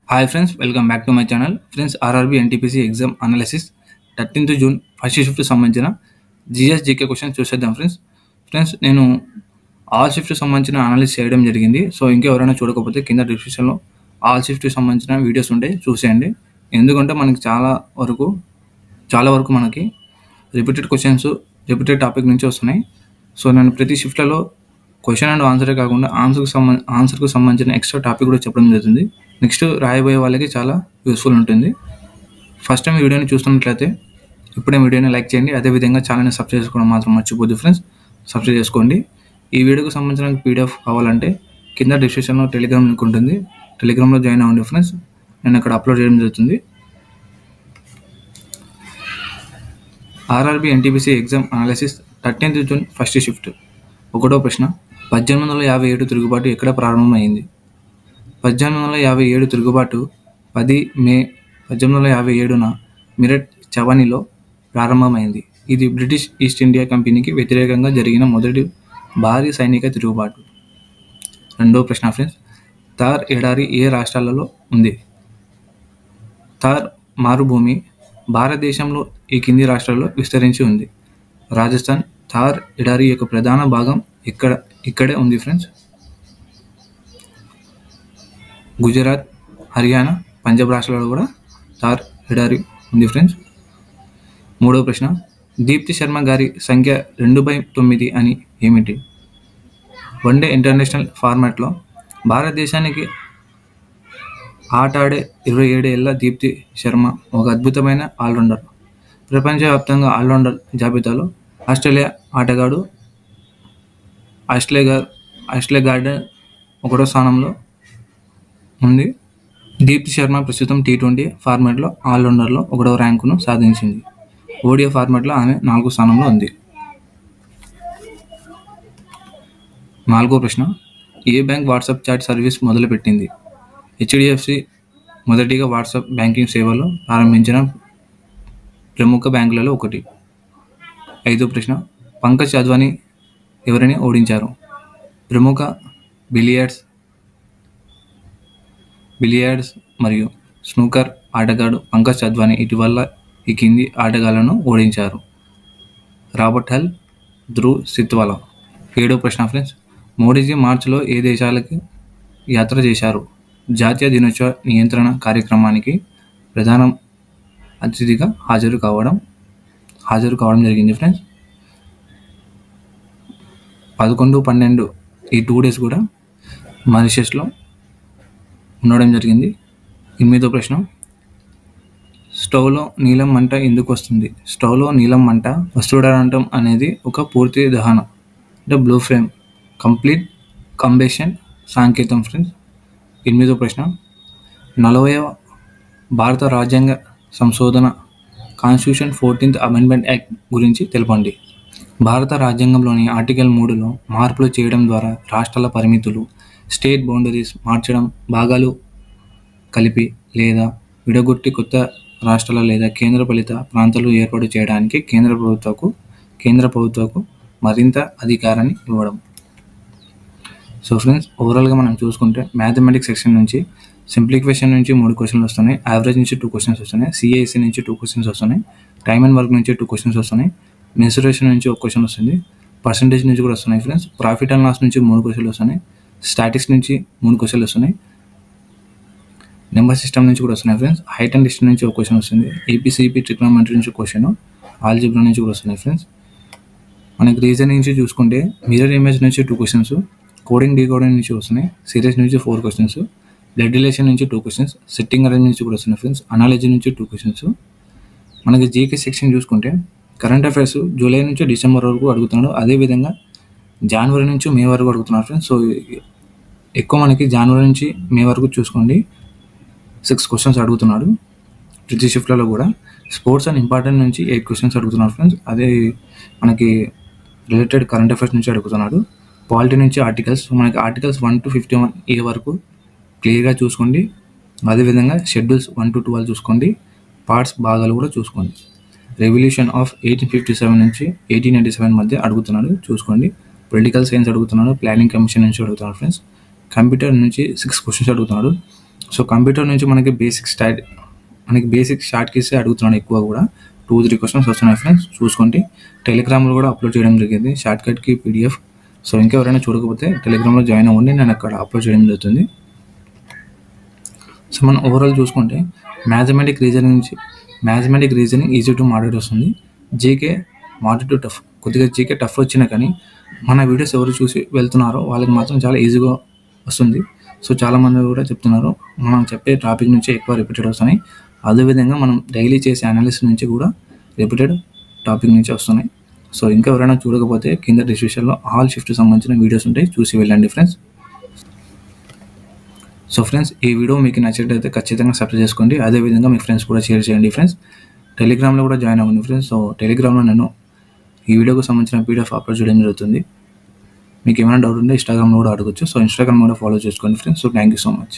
Hi friends, welcome back to my channel. Friends, RRB NTPC exam analysis 13th June first shift సంబంధించిన GS GK questions చూసేద్దాం friends నేను all shift సంబంధించిన analysis చేయడం జరిగింది. So ఇంకా ఎవరైనా చూడకపోతే కింద డిస్క్రిప్షన్లో ఆల్ షిఫ్ట్ సంబంధించిన వీడియోస్ ఉంటాయి, చూసేయండి. ఎందుకంటే మనకి చాలా వరకు మనకి రిపీటెడ్ క్వశ్చన్స్ రిపీటెడ్ టాపిక్ నుంచి వస్తున్నాయి. సో నేను ప్రతి షిఫ్ట్లలో క్వశ్చన్ అండ్ ఆన్సరే కాకుండా ఆన్సర్కు సంబంధించిన ఎక్స్ట్రా టాపిక్ కూడా చెప్పడం జరుగుతుంది. నెక్స్ట్ రాయబోయే వాళ్ళకి చాలా యూస్ఫుల్ ఉంటుంది. ఫస్ట్ టైం వీడియోని చూస్తున్నట్లయితే ఇప్పుడే వీడియోని లైక్ చేయండి. అదేవిధంగా ఛానల్ని సబ్స్క్రైబ్ చేసుకోవడం మాత్రం మర్చిపోద్దు ఫ్రెండ్స్, సబ్స్క్రైబ్ చేసుకోండి. ఈ వీడియోకి సంబంధించిన పీడిఎఫ్ కావాలంటే కింద డిస్క్రిప్షన్లో టెలిగ్రామ్ లింక్ ఉంటుంది, టెలిగ్రామ్లో జాయిన్ అవ్వండి ఫ్రెండ్స్. నేను అక్కడ అప్లోడ్ చేయడం జరుగుతుంది. RRB NTPC exam analysis 13th June first shift. ఒకటో ప్రశ్న, 1857 తిరుగుబాటు ఎక్కడ ప్రారంభమైంది? 1857 తిరుగుబాటు 10 మే 1857న మీరట్ చవనిలో ప్రారంభమైంది. ఇది బ్రిటిష్ ఈస్ట్ ఇండియా కంపెనీకి వ్యతిరేకంగా జరిగిన మొదటి భారీ సైనిక తిరుగుబాటు. రెండో ప్రశ్న ఫ్రెండ్స్, థార్ ఎడారి ఏ రాష్ట్రాలలో ఉంది? థార్ మారుభూమి భారతదేశంలో ఈ కింది రాష్ట్రాల్లో విస్తరించి ఉంది. రాజస్థాన్. థార్ ఎడారి యొక్క ప్రధాన భాగం ఇక్కడే ఉంది ఫ్రెండ్స్. గుజరాత్, హర్యానా, పంజాబ్ రాష్ట్రాలలో కూడా థార్ ఎడారి ఉంది ఫ్రెండ్స్. మూడవ ప్రశ్న, దీప్తి శర్మ గారి సంఖ్య 2/9 అని ఏమిటి? వన్డే ఇంటర్నేషనల్ ఫార్మాట్లో భారతదేశానికి ఆడే 27 ఏళ్ల దీప్తి శర్మ ఒక అద్భుతమైన ఆల్రౌండర్. ప్రపంచవ్యాప్తంగా ఆల్రౌండర్ జాబితాలో ఆస్ట్రేలియా ఆటగాడు ఆస్ట్లే గార్డెన్ 1వ స్థానంలో ఉంది. దీప్తి శర్మ ప్రస్తుతం T20 ఫార్మాట్లో ఆల్రౌండర్లో 1వ ర్యాంకును సాధించింది. ఓడిఐ ఫార్మాట్లో ఆమె 4వ స్థానంలో ఉంది. నాలుగో ప్రశ్న, ఏ బ్యాంక్ వాట్సాప్ చాట్ సర్వీస్ మొదలుపెట్టింది? హెచ్డిఎఫ్సి మొదటిగా వాట్సాప్ బ్యాంకింగ్ సేవలు ప్రారంభించిన ప్రముఖ బ్యాంకులలో ఒకటి. ఐదో ప్రశ్న, పంకజ్ అద్వానీ ఎవరిని ఓడించారు? ప్రముఖ బిలియర్డ్స్ మరియు స్నూకర్ ఆటగాడు పంకజ్ అద్వానీ ఇటీవల ఈ కింది ఆటగాళ్లను ఓడించారు. రాబర్ట్ హల్, ధ్రువ్ సిత్వాలా. ఏడో ప్రశ్న ఫ్రెండ్స్, మోడీజీ మార్చిలో ఏ దేశాలకి యాత్ర చేశారు? జాతీయ దినోత్సవ నియంత్రణ కార్యక్రమానికి ప్రధాన అతిథిగా హాజరు కావడం జరిగింది ఫ్రెండ్స్. 11, 12 ఈ 2 days కూడా మారిషస్లో ఉండడం జరిగింది. 8వ ప్రశ్న, స్టవ్లో నీలం మంట ఎందుకు వస్తుంది? స్టవ్లో నీలం మంట వస్తుండటం అనేది ఒక పూర్తి దహన అంటే బ్లూ ఫ్లేమ్ కంప్లీట్ కంబషన్ సంకేతం ఫ్రెండ్స్. 8వ ప్రశ్న, 40వ భారత రాజ్యాంగ సంశోధన కాన్స్టిట్యూషన్ 14th అమెండ్మెంట్ యాక్ట్ గురించి తెలపండి. భారత రాజ్యాంగంలోని ఆర్టికల్ 3లో మార్పులు చేయడం ద్వారా రాష్ట్రాల పరిమితులు, స్టేట్ బౌండరీస్ మార్చడం, భాగాలు కలిపి లేదా విడగొట్టి కొత్త రాష్ట్రాల లేదా కేంద్రపాలిత ప్రాంతాలు ఏర్పాటు చేయడానికి కేంద్ర ప్రభుత్వకు మరింత అధికారాన్ని ఇవ్వడం. సో ఫ్రెండ్స్, ఓవరాల్గా మనం చూసుకుంటే మ్యాథమెటిక్స్ సెక్షన్ నుంచి సింప్లిఫికేషన్ నుంచి 3 క్వశ్చన్లు వస్తున్నాయి, యావరేజ్ నుంచి 2 క్వశ్చన్స్ వస్తున్నాయి, సిఐసి నుంచి 2 క్వశ్చన్స్ వస్తున్నాయి, టైమ్ అండ్ వర్క్ నుంచి 2 క్వశ్చన్స్ వస్తున్నాయి, మెన్సురేషన్ నుంచి 1 క్వశ్చన్ వస్తుంది, పర్సంటేజ్ నుంచి కూడా వస్తున్నాయి ఫ్రెండ్స్, ప్రాఫిట్ అండ్ లాస్ నుంచి 3 క్వశ్చన్లు వస్తున్నాయి, స్టాటిక్స్ నుంచి 3 క్వశ్చన్లు వస్తున్నాయి, నెంబర్ సిస్టమ్ నుంచి కూడా వస్తున్నాయి ఫ్రెండ్స్, హైట్ అండ్ డిస్టెన్స్ నుంచి 1 క్వశ్చన్ వస్తుంది, ఏపీసీపీ ట్రిగ్నోమెట్రీ నుంచి క్వశ్చన్, ఆల్జిబ్రా నుంచి కూడా వస్తున్నాయి ఫ్రెండ్స్. మనకి రీజనింగ్ నుంచి చూసుకుంటే మిర్రర్ ఇమేజ్ నుంచి 2 క్వశ్చన్స్, కోడింగ్ డీకోడింగ్ నుంచి వస్తున్నాయి, సిరీస్ నుంచి 4 క్వశ్చన్స్, బ్లడ్ రిలేషన్ నుంచి 2 క్వశ్చన్స్, సెట్టింగ్ అరేంజ్ నుంచి కూడా వస్తున్నాయి ఫ్రెండ్స్, అనాలజీ నుంచి 2 క్వశ్చన్స్. మనకి జీకే సెక్షన్ చూసుకుంటే కరెంట్ అఫైర్స్ జూలై నుంచి డిసెంబర్ వరకు అడుగుతున్నాడు, అదేవిధంగా జనవరి నుంచి మే వరకు అడుగుతున్నారు ఫ్రెండ్స్. సో ఎక్కువ మనకి జనవరి నుంచి మే వరకు చూసుకోండి, 6 క్వశ్చన్స్ అడుగుతున్నాడు ప్రతి షిఫ్ట్లలో కూడా. స్పోర్ట్స్ అండ్ ఇంపార్టెంట్ నుంచి 8 క్వశ్చన్స్ అడుగుతున్నారు ఫ్రెండ్స్, అదే మనకి రిలేటెడ్ కరెంట్ అఫైర్స్ నుంచి అడుగుతున్నాడు. పాలిటీ నుంచి ఆర్టికల్స్, మనకి ఆర్టికల్స్ 1 to 51A వరకు క్లియర్గా చూసుకోండి, అదేవిధంగా షెడ్యూల్స్ 1 to 12 చూసుకోండి, పార్ట్స్ భాగాలు కూడా చూసుకోండి. రెవల్యూషన్ ఆఫ్ 1857 నుంచి 1887 మధ్య అడుగుతున్నాడు, చూసుకోండి. పొలిటికల్ సైన్స్ అడుగుతున్నాడు, ప్లానింగ్ కమిషన్ నుంచి అడుగుతున్నాడు ఫ్రెండ్స్. కంప్యూటర్ నుంచి 6 క్వశ్చన్స్ అడుగుతున్నాడు, సో కంప్యూటర్ నుంచి మనకి బేసిక్ షార్ట్ కీస్ అడుగుతున్నాను ఎక్కువ కూడా. 2-3 క్వశ్చన్స్ వస్తున్నాయి ఫ్రెండ్స్, చూసుకోండి. టెలిగ్రామ్లో కూడా అప్లోడ్ చేయడం జరిగింది షార్ట్ కట్కి పీడిఎఫ్. సో ఇంకెవరైనా చూడకపోతే టెలిగ్రామ్లో జాయిన్ అవ్వండి, నేను అక్కడ అప్లోడ్ చేయడం జరుగుతుంది. సో మనం ఓవరాల్ చూసుకుంటే mathematic reasoning easy to moderate వస్తుంది. జీకే మోడరేట్ టు టఫ్, కొద్దిగా జీకే టఫ్ వచ్చినా కానీ మన వీడియోస్ ఎవరు చూసి వెళ్తున్నారో వాళ్ళకి మాత్రం చాలా ఈజీగా వస్తుంది. సో చాలామంది కూడా చెప్తున్నారు మనం చెప్పే టాపిక్ నుంచి ఎక్కువ రిపీటెడ్ వస్తున్నాయి. అదేవిధంగా మనం డైలీ చేసే అనాలిసిస్ నుంచి కూడా రిపీటెడ్ టాపిక్ నుంచి వస్తున్నాయి. సో ఇంకా ఎవరైనా చూడకపోతే కింద డిస్క్రిప్షన్లో ఆల్ షిఫ్ట్కి సంబంధించిన వీడియోస్ ఉంటాయి, చూసి వెళ్ళండి ఫ్రెండ్స్. సో ఫ్రెండ్స్, ఈ వీడియో మీకు నచ్చినట్లయితే ఖచ్చితంగా సబ్స్క్రైబ్ చేసుకోండి. అదేవిధంగా మీ ఫ్రెండ్స్ కూడా షేర్ చేయండి ఫ్రెండ్స్. టెలిగ్రామ్లో కూడా జాయిన్ అవ్వండి ఫ్రెండ్స్. సో టెలిగ్రామ్లో నేను ఈ వీడియోకి సంబంధించిన పీడిఎఫ్ అప్లోడ్ చేయడం జరుగుతుంది. మీకు ఏమైనా డౌట్ ఉంటే ఇన్స్టాగ్రామ్లో కూడా అడగచ్చు. సో ఇన్స్టాగ్రామ్ కూడా ఫాలో చేసుకోండి friends. So thank you so much.